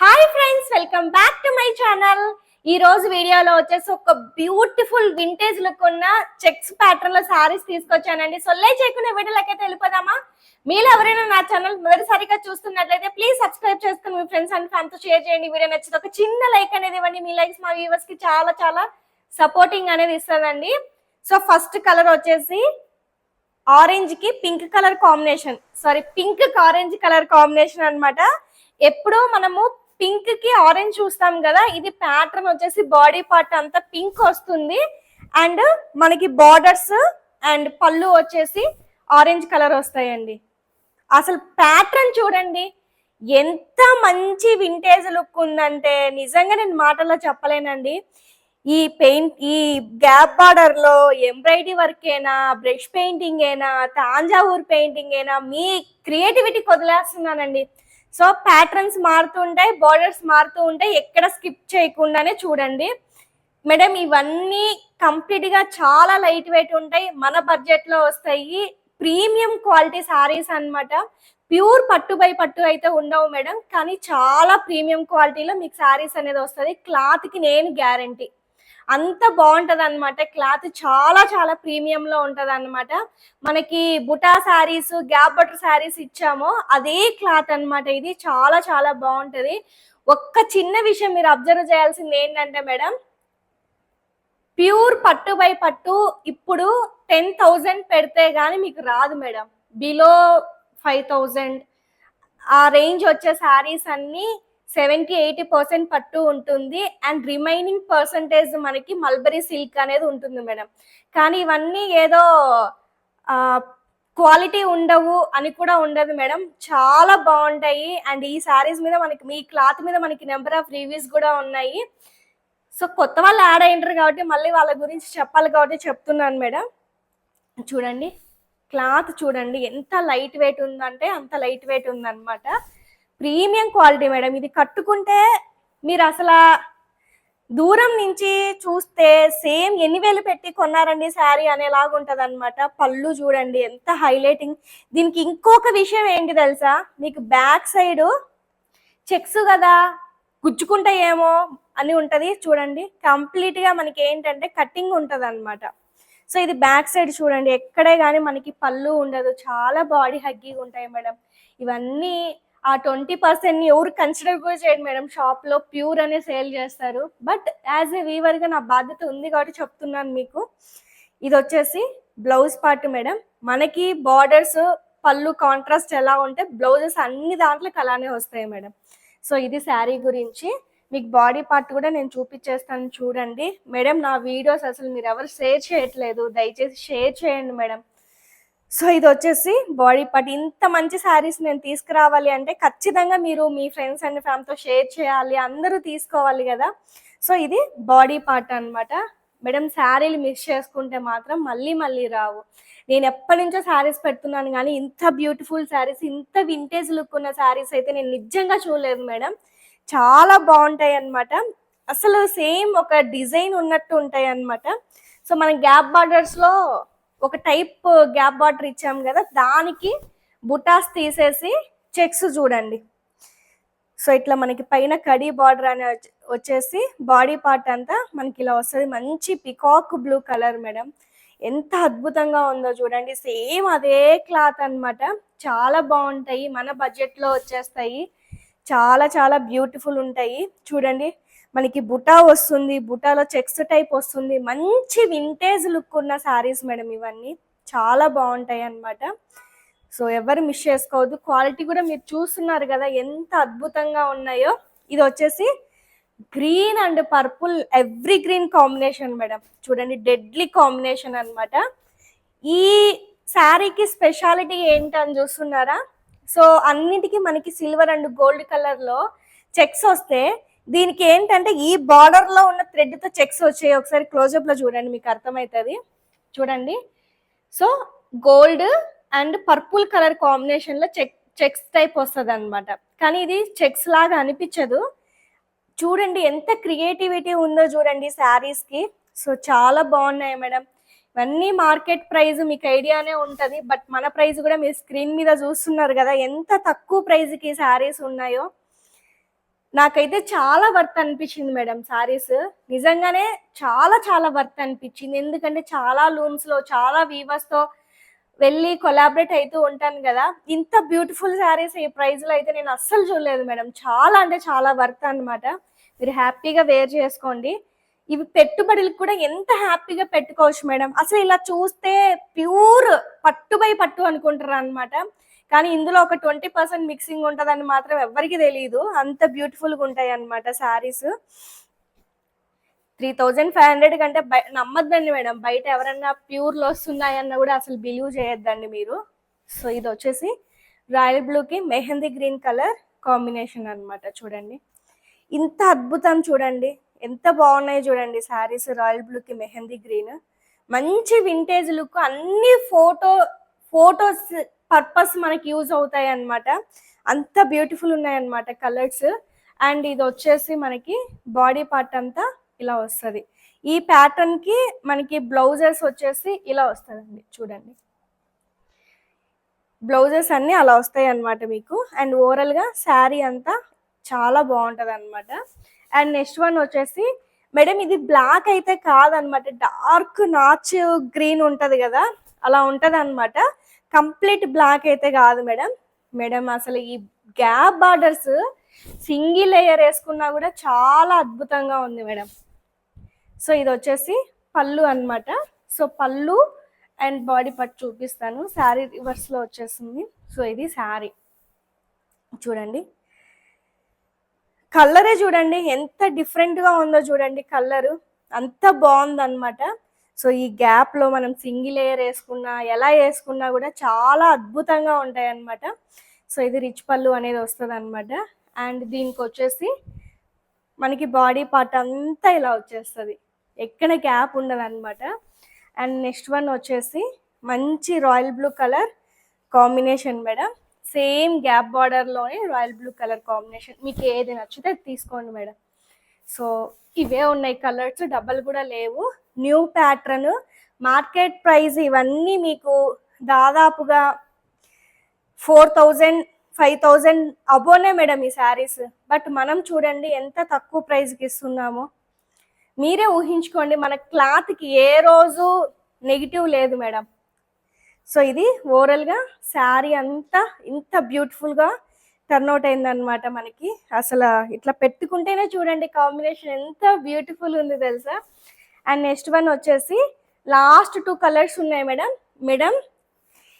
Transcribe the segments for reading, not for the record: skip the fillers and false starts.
Hi friends, welcome back to my channel. ఈ రోజు వీడియోలో వచ్చేసి ఒక బ్యూటిఫుల్ వింటేజ్ లుక్ ఉన్న చెక్స్ ప్యాటర్న్ లో సారీస్ తీసుకొచ్చానండి. సో లేట్ చేయకుండా వీడియోలోకి అయితే వెళ్ళిపోదామా? మీరు ఎవరైనా నా ఛానల్ మొదటిసారిగా చూస్తున్నట్లయితే ప్లీజ్ సబ్స్క్రైబ్ చేసుకుని మీ ఫ్రెండ్స్ అండ్ ఫ్యామిలీతో షేర్ చేయండి. వీడియో నచ్చితే ఒక చిన్న లైక్ అనేది ఇవ్వండి. మీ లైక్స్ మా వ్యూవర్స్ కి చాలా చాలా సపోర్టింగ్ అనేది ఇస్తుందండి. సో ఫస్ట్ కలర్ వచ్చేసి ఆరెంజ్ కి పింక్ కలర్ కాంబినేషన్, పింక్ కి ఆరెంజ్ కలర్ కాంబినేషన్ అన్నమాట. ఎప్పుడూ మనము పింక్ కి ఆరెంజ్ చూస్తాం కదా, ఇది ప్యాటర్న్ వచ్చేసి బాడీ పార్ట్ అంతా పింక్ వస్తుంది అండ్ మనకి బార్డర్స్ అండ్ పళ్ళు వచ్చేసి ఆరెంజ్ కలర్ వస్తాయండి. అసలు ప్యాటర్న్ చూడండి ఎంత మంచి వింటేజ్ లుక్ ఉందంటే నిజంగా నేను మాటల్లో చెప్పలేనండి. ఈ గ్యాప్ బార్డర్ లో ఎంబ్రాయిడరీ వర్క్ అయినా, బ్రష్ పెయింటింగ్ అయినా, తాంజావూర్ పెయింటింగ్ అయినా మీ క్రియేటివిటీ వదిలేస్తున్నానండి. సో ప్యాటర్న్స్ మారుతుంటాయి, బార్డర్స్ మారుతూ ఉంటాయి, ఎక్కడ స్కిప్ చేయకుండానే చూడండి మేడం. ఇవన్నీ కంప్లీట్ గా చాలా లైట్ వెయిట్ ఉంటాయి, మన బడ్జెట్ లో వస్తాయి, ప్రీమియం క్వాలిటీ సారీస్ అన్నమాట. ప్యూర్ పట్టు బై పట్టు అయితే ఉండవు మేడం, కానీ చాలా ప్రీమియం క్వాలిటీలో మీకు సారీస్ అనేది వస్తుంది. క్లాత్ కి నేను గ్యారంటీ, అంత బాగుంటది అనమాట. క్లాత్ చాలా చాలా ప్రీమియం లో ఉంటది అనమాట. మనకి బుటా శారీస్, గ్యాప్ బటర్ శారీస్ ఇచ్చామో అదే క్లాత్ అనమాట. ఇది చాలా చాలా బాగుంటది. ఒక్క చిన్న విషయం మీరు అబ్జర్వ్ చేయాల్సింది ఏంటంటే మేడం, ప్యూర్ పట్టు బై పట్టు ఇప్పుడు 10,000 పెడితే గానీ మీకు రాదు మేడం. బిలో 5,000 ఆ రేంజ్ వచ్చే శారీస్ అన్ని 70-80% పట్టు ఉంటుంది అండ్ రిమైనింగ్ పర్సంటేజ్ మనకి మల్బరీ సిల్క్ అనేది ఉంటుంది మేడం. కానీ ఇవన్నీ ఏదో క్వాలిటీ ఉండవు అని కూడా ఉండదు మేడం, చాలా బాగుంటాయి. అండ్ ఈ శారీస్ మీద మనకి, మీ క్లాత్ మీద మనకి నెంబర్ ఆఫ్ రివ్యూస్ కూడా ఉన్నాయి. సో కొత్త వాళ్ళు యాడ్ అయ్యారు కాబట్టి మళ్ళీ వాళ్ళ గురించి చెప్పాలి కాబట్టి చెప్తున్నాను మేడం. చూడండి క్లాత్ చూడండి ఎంత లైట్ వెయిట్ ఉందంటే అంత లైట్ వెయిట్ ఉందన్నమాట. Premium quality madam. ఇది కట్టుకుంటే మీరు అసలు దూరం నుంచి చూస్తే సేమ్ ఎన్ని వేలు పెట్టి కొన్నారండి శారీ అనేలాగా ఉంటది అనమాట. పళ్ళు చూడండి ఎంత హైలైటింగ్. దీనికి ఇంకొక విషయం ఏంటి తెలుసా, మీకు బ్యాక్ సైడ్ చెక్స్ కదా గుచ్చుకుంటాయేమో అని ఉంటది చూడండి. కంప్లీట్ గా మనకి ఏంటంటే కట్టింగ్ ఉంటది అనమాట. సో ఇది బ్యాక్ సైడ్ చూడండి, ఎక్కడే కానీ మనకి పళ్ళు ఉండదు, చాలా బాడీ హగ్గీగా ఉంటాయి మేడం. ఇవన్నీ ఆ 20% ఎవరు కన్సిడర్ కూడా చేయడు మేడం. షాప్ లో ప్యూర్ అనే సేల్ చేస్తారు. బట్ యాజ్ ఏ వీవర్ గా నా బాధ్యత ఉంది కాబట్టి చెప్తున్నాను మీకు. ఇది వచ్చేసి బ్లౌజ్ పార్ట్ మేడం. మనకి బార్డర్స్, పళ్ళు కాంట్రాస్ట్ ఎలా ఉంటే బ్లౌజెస్ అన్ని దాంట్లోకి అలానే వస్తాయి మేడం. సో ఇది శారీ గురించి. మీకు బాడీ పార్ట్ కూడా నేను చూపించేస్తాను చూడండి మేడం. నా వీడియోస్ అసలు మీరు ఎవరు షేర్ చేయట్లేదు, దయచేసి షేర్ చేయండి మేడం. సో ఇది వచ్చేసి బాడీ పార్ట్. ఇంత మంచి శారీస్ నేను తీసుకురావాలి అంటే ఖచ్చితంగా మీరు మీ ఫ్రెండ్స్ అండ్ ఫ్యామిలీతో షేర్ చేయాలి, అందరూ తీసుకోవాలి కదా. సో ఇది బాడీ పార్ట్ అనమాట మేడం. శారీలు మిస్ చేసుకుంటే మాత్రం మళ్ళీ మళ్ళీ రావు. నేను ఎప్పటి నుంచో శారీస్ పెడుతున్నాను కానీ ఇంత బ్యూటిఫుల్ శారీస్, ఇంత వింటేజ్ లుక్ ఉన్న శారీస్ అయితే నేను నిజంగా చూడలేదు మేడం. చాలా బాగుంటాయి అన్నమాట. అసలు సేమ్ ఒక డిజైన్ ఉన్నట్టు ఉంటాయి అన్నమాట. సో మనం గ్యాప్ బార్డర్స్ లో ఒక టైప్ గ్యాప్ బార్డర్ ఇచ్చాం కదా, దానికి బుటాస్ తీసేసి చెక్స్ చూడండి. సో ఇట్లా మనకి పైన కడీ బార్డర్ అనే వచ్చేసి బాడీ పార్ట్ అంతా మనకి ఇలా వస్తుంది. మంచి పికాక్ బ్లూ కలర్ మేడం, ఎంత అద్భుతంగా ఉందో చూడండి. సేమ్ అదే క్లాత్ అన్నమాట. చాలా బాగుంటాయి, మన బడ్జెట్ లో వచ్చేస్తాయి, చాలా చాలా బ్యూటిఫుల్ ఉంటాయి. చూడండి మనకి బుటా వస్తుంది, బుటాలో చెక్స్ టైప్ వస్తుంది. మంచి వింటేజ్ లుక్ ఉన్న శారీస్ మేడం ఇవన్నీ, చాలా బాగుంటాయి అన్నమాట. సో ఎవరు మిస్ చేసుకోవద్దు. క్వాలిటీ కూడా మీరు చూస్తున్నారు కదా ఎంత అద్భుతంగా ఉన్నాయో. ఇది వచ్చేసి green and purple every green combination madam. చూడండి డెడ్లీ కాంబినేషన్ అన్నమాట. ఈ శారీకి స్పెషాలిటీ ఏంటని చూస్తున్నారా? సో అన్నిటికీ మనకి సిల్వర్ అండ్ గోల్డ్ కలర్ లో చెక్స్ వస్తే, దీనికి ఏంటంటే ఈ బార్డర్ లో ఉన్న థ్రెడ్ తో చెక్స్ వచ్చాయి. ఒకసారి క్లోజప్ లో చూడండి మీకు అర్థమవుతుంది. చూడండి so gold and purple colour combination లో చెక్స్ టైప్ వస్తుంది అనమాట. కానీ ఇది చెక్స్ లాగా అనిపించదు. చూడండి ఎంత క్రియేటివిటీ ఉందో చూడండి శారీస్ కి. సో చాలా బాగున్నాయి మేడం. ఇవన్నీ మార్కెట్ ప్రైస్ మీకు ఐడియానే ఉంటది, బట్ మన ప్రైస్ కూడా మీరు స్క్రీన్ మీద చూస్తున్నారు కదా ఎంత తక్కువ ప్రైస్ కి శారీస్ ఉన్నాయో. నాకైతే చాలా వర్త్ అనిపించింది మేడం సారీస్. నిజంగానే చాలా చాలా వర్త్ అనిపించింది. ఎందుకంటే చాలా లూమ్స్‌లో, చాలా వీవర్స్‌తో వెళ్ళి కొలాబరేట్ అయితూ ఉంటాను కదా! ఇంత బ్యూటిఫుల్ సారీస్ ఈ ప్రైస్‌లో అయితే నేను అస్సలు చూడలేదు మేడం. చాలా అంటే చాలా వర్త్ అనమాట. మీరు హ్యాపీగా వేర్ చేసుకోండి. ఇవి పెట్టుబడులకు కూడా ఎంత హ్యాపీగా పెట్టుకోవచ్చు మేడం. అసలు ఇలా చూస్తే ప్యూర్ పట్టు బై పట్టు అనుకుంటారనమాట. కానీ ఇందులో ఒక 20% మిక్సింగ్ ఉంటదని మాత్రం ఎవ్వరికీ తెలీదు. అంత బ్యూటిఫుల్‌గా ఉంటాయన్నమాట శారీస్. 3500 కంటే నమ్మద్దండి మేడం. బయట ఎవరన్నా ప్యూర్‌లో వస్తున్నాయన్నా కూడా అసలు బిలీవ్ చేయొద్దండి మీరు. సో ఇది వచ్చేసి రాయల్ బ్లూకి మెహందీ గ్రీన్ కలర్ కాంబినేషన్ అన్నమాట. చూడండి ఇంత అద్భుతం, చూడండి ఎంత బాగున్నాయి చూడండి శారీస్. రాయల్ బ్లూకి మెహందీ గ్రీన్, మంచి వింటేజ్ లుక్. అన్ని ఫోటోస్ పర్పస్ మనకి యూజ్ అవుతాయి అన్నమాట. అంత బ్యూటిఫుల్ ఉన్నాయన్నమాట కలర్స్. అండ్ ఇది వచ్చేసి మనకి బాడీ పార్ట్ అంతా ఇలా వస్తుంది. ఈ ప్యాటర్న్ కి మనకి బ్లౌజెస్ వచ్చేసి ఇలా వస్తుందండి. చూడండి బ్లౌజెస్ అన్ని అలా వస్తాయి అన్నమాట మీకు. అండ్ ఓవరాల్ గా శారీ అంతా చాలా బాగుంటది అనమాట. అండ్ నెక్స్ట్ వన్ వచ్చేసి మేడం ఇది బ్లాక్ అయితే కాదనమాట, డార్క్ నాచ్ గ్రీన్ ఉంటది కదా, అలా ఉంటది అనమాట. కంప్లీట్ బ్లాక్ అయితే కాదు మేడం. మేడం అసలు ఈ గ్యాప్ బార్డర్స్ సింగిల్ లేయర్ వేసుకున్నా కూడా చాలా అద్భుతంగా ఉంది మేడం. సో ఇది వచ్చేసి పళ్ళు అన్నమాట. సో పళ్ళు అండ్ బాడీ పార్ట్ చూపిస్తాను. శారీ రివర్స్లో వచ్చేసింది. సో ఇది శారీ చూడండి. కలరే చూడండి ఎంత డిఫరెంట్గా ఉందో చూడండి. కలరు అంత బాగుందన్నమాట. సో ఈ గ్యాప్లో మనం సింగిల్ లేయర్ వేసుకున్నా, ఎలా వేసుకున్నా కూడా చాలా అద్భుతంగా ఉంటాయి అన్నమాట. సో ఇది రిచ్ పళ్ళు అనేది వస్తుంది అనమాట. అండ్ దీనికి వచ్చేసి మనకి బాడీ పార్ట్ అంతా ఇలా వచ్చేస్తుంది, ఎక్కడ గ్యాప్ ఉండదు అనమాట. అండ్ నెక్స్ట్ వన్ వచ్చేసి మంచి royal blue colour combination madam. Same gap బార్డర్లోనే రాయల్ బ్లూ కలర్ కాంబినేషన్. మీకు ఏది నచ్చితే తీసుకోండి మేడం. సో ఇవే ఉన్నాయి కలర్స్, డబ్బలు కూడా లేవు. న్యూ ప్యాటర్న్, మార్కెట్ ప్రైస్ ఇవన్నీ మీకు దాదాపుగా 4000 5000 అబోనే మేడం ఈ శారీస్. బట్ మనం చూడండి ఎంత తక్కువ ప్రైస్కి ఇస్తున్నామో. మీరే ఊహించుకోండి, మన క్లాత్కి ఏ రోజు నెగిటివ్ లేదు మేడం. సో ఇది ఓవరాల్గా శారీ అంతా ఇంత బ్యూటిఫుల్గా టర్న్అవుట్ అయిందనమాట మనకి. అసలు ఇట్లా పెట్టుకుంటేనే చూడండి కాంబినేషన్ ఎంత బ్యూటిఫుల్ ఉంది తెలుసా. అండ్ నెక్స్ట్ వన్ వచ్చేసి లాస్ట్ 2 కలర్స్ ఉన్నాయి మేడం. మేడం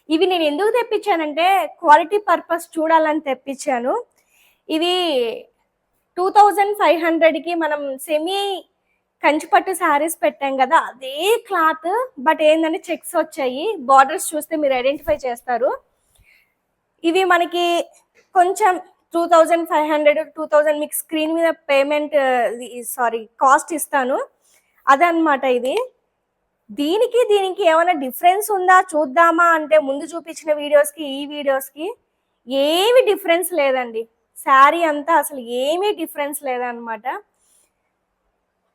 ఇవి నేను ఎందుకు తెప్పించానంటే క్వాలిటీ పర్పస్ చూడాలని తెప్పించాను. ఇవి 2500కి మనం సెమీ కంచిపట్టు శారీస్ పెట్టాం కదా, అదే క్లాత్. బట్ ఏంటంటే చెక్స్ వచ్చాయి. బార్డర్స్ చూస్తే మీరు ఐడెంటిఫై చేస్తారు. ఇవి మనకి కొంచెం 2500 2000 మీకు స్క్రీన్ మీద పేమెంట్ కాస్ట్ ఇస్తాను అదనమాట. ఇది దీనికి ఏమైనా డిఫరెన్స్ ఉందా చూద్దామా అంటే ముందు చూపించిన వీడియోస్కి ఈ వీడియోస్కి ఏమి డిఫరెన్స్ లేదండి. శారీ అంతా అసలు ఏమీ డిఫరెన్స్ లేదనమాట.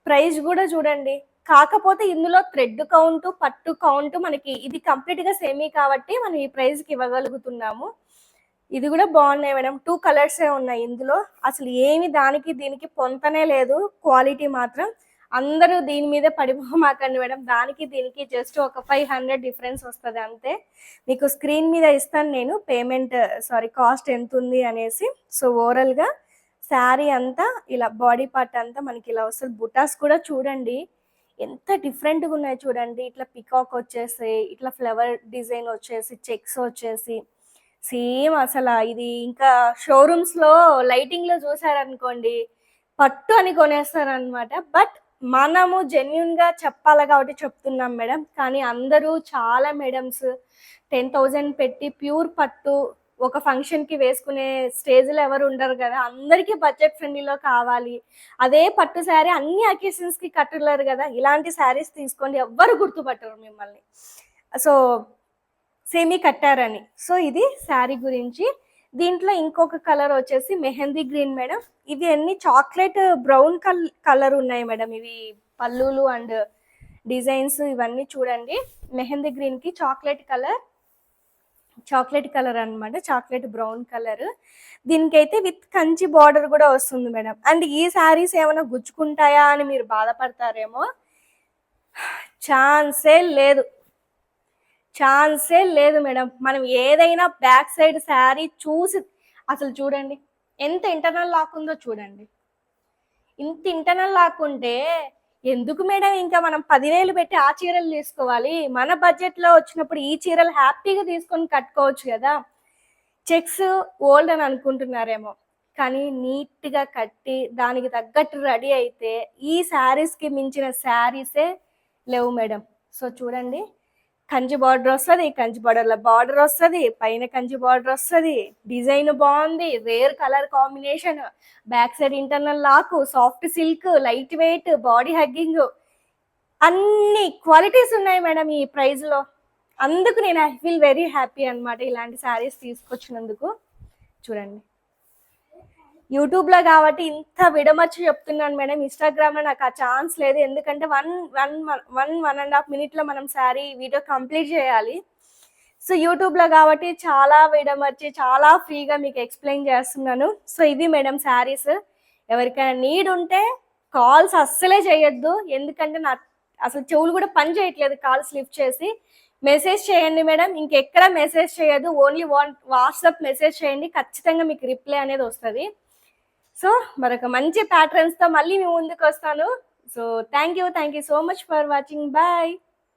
ప్రైస్ కూడా చూడండి. కాకపోతే ఇందులో థ్రెడ్ కౌంట్, పట్టు కౌంట్ మనకి ఇది కంప్లీట్గా సేమీ కాబట్టి మనం ఈ ప్రైస్కి ఇవ్వగలుగుతున్నాము. ఇది కూడా బాగున్నాయి మేడం. 2 కలర్సే ఉన్నాయి ఇందులో. అసలు ఏమి దానికి దీనికి పొంతనే లేదు. క్వాలిటీ మాత్రం అందరూ దీని మీద పడిపోమాకండి మేడం. దానికి దీనికి జస్ట్ ఒక 500 డిఫరెన్స్ వస్తుంది అంతే. మీకు స్క్రీన్ మీద ఇస్తాను నేను పేమెంట్ కాస్ట్ ఎంత ఉంది అనేసి. సో ఓవరాల్గా శారీ అంతా ఇలా బాడీ పార్ట్ అంతా మనకి ఇలా వస్తుంది. బుటాస్ కూడా చూడండి ఎంత డిఫరెంట్గా ఉన్నాయి చూడండి. ఇట్లా పికాక్ వచ్చేసి, ఇట్లా ఫ్లవర్ డిజైన్ వచ్చేసి, చెక్స్ వచ్చేసి సేమ్ అసలు ఇది ఇంకా షోరూమ్స్లో లైటింగ్లో చూసారనుకోండి పట్టు అని కొనేస్తారనమాట. బట్ మనము జెన్యున్గా చెప్పాలి కాబట్టి చెప్తున్నాం మేడం. కానీ అందరూ చాలా మేడమ్స్ 10,000 పెట్టి ప్యూర్ పట్టు ఒక ఫంక్షన్కి వేసుకునే స్టేజ్లో ఎవరు ఉండరు కదా. అందరికీ బడ్జెట్ ఫ్రెండ్లీలో కావాలి. అదే పట్టు శారీ అన్ని అకేషన్స్కి కట్టలేరు కదా. ఇలాంటి శారీస్ తీసుకోండి, ఎవ్వరు గుర్తుపట్టరు మిమ్మల్ని. So semi కట్టారని. సో ఇది శారీ గురించి. దీంట్లో ఇంకొక కలర్ వచ్చేసి మెహందీ గ్రీన్ మేడం. ఇవి అన్ని చాక్లెట్ బ్రౌన్ కలర్ ఉన్నాయి మేడం. ఇవి పళ్ళులు అండ్ డిజైన్స్ ఇవన్నీ చూడండి. మెహందీ గ్రీన్కి చాక్లెట్ కలర్ చాక్లెట్ కలర్ అన్నమాట, చాక్లెట్ బ్రౌన్ కలర్. దీనికైతే విత్ కంచి బార్డర్ కూడా వస్తుంది మేడం. అండ్ ఈ శారీస్ ఏమైనా గుచ్చుకుంటాయా అని మీరు బాధపడతారేమో, ఛాన్సే లేదు, ఛాన్సే లేదు మేడం. మనం ఏదైనా బ్యాక్ సైడ్ శారీ చూసి అసలు చూడండి ఎంత ఇంటర్నల్ లాక్ ఉందో చూడండి. ఇంత ఇంటర్నల్ లాక్కుంటే ఎందుకు మేడం ఇంకా మనం 10,000 పెట్టి ఆ చీరలు తీసుకోవాలి? మన బడ్జెట్లో వచ్చినప్పుడు ఈ చీరలు హ్యాపీగా తీసుకొని కట్టుకోవచ్చు కదా. చెక్స్ ఓల్డ్ అని అనుకుంటున్నారేమో, కానీ నీట్గా కట్టి దానికి తగ్గట్టు రెడీ అయితే ఈ శారీస్కి మించిన శారీసే లేవు మేడం. సో చూడండి, కంచి బార్డర్ వస్తుంది, కంచి బార్డర్లో బార్డర్ వస్తుంది, పైన కంచి బార్డర్ వస్తుంది, డిజైన్ బాగుంది, rare colour combination, back side internal lock, soft silk, light weight, body hugging, అన్ని క్వాలిటీస్ ఉన్నాయి మేడం ఈ ప్రైస్లో. అందుకు నేను ఐ ఫీల్ వెరీ హ్యాపీ అనమాట ఇలాంటి శారీస్ తీసుకొచ్చినందుకు. చూడండి, యూట్యూబ్లో కాబట్టి ఇంత విడమర్చి చెప్తున్నాను మేడం. ఇన్స్టాగ్రామ్లో నాకు ఆ ఛాన్స్ లేదు, ఎందుకంటే వన్ అండ్ హాఫ్ మినిట్లో మనం శారీ వీడియో కంప్లీట్ చేయాలి. సో యూట్యూబ్లో కాబట్టి చాలా విడమర్చి చాలా ఫ్రీగా మీకు ఎక్స్ప్లెయిన్ చేస్తున్నాను. సో ఇవి మేడం శారీస్. ఎవరికైనా నీడ్ ఉంటే కాల్స్ అస్సలే చేయొద్దు, ఎందుకంటే నా అసలు చెవులు కూడా పని చేయట్లేదు కాల్స్ లిఫ్ట్ చేసి. మెసేజ్ చేయండి మేడం, ఇంకెక్కడ మెసేజ్ చేయొద్దు, ఓన్లీ వాట్సాప్ మెసేజ్ చేయండి, ఖచ్చితంగా మీకు రిప్లై అనేది వస్తుంది. సో మరొక మంచి ప్యాటర్న్స్తో మళ్ళీ మీ ముందుకు వస్తాను. So thank you so much for watching. Bye.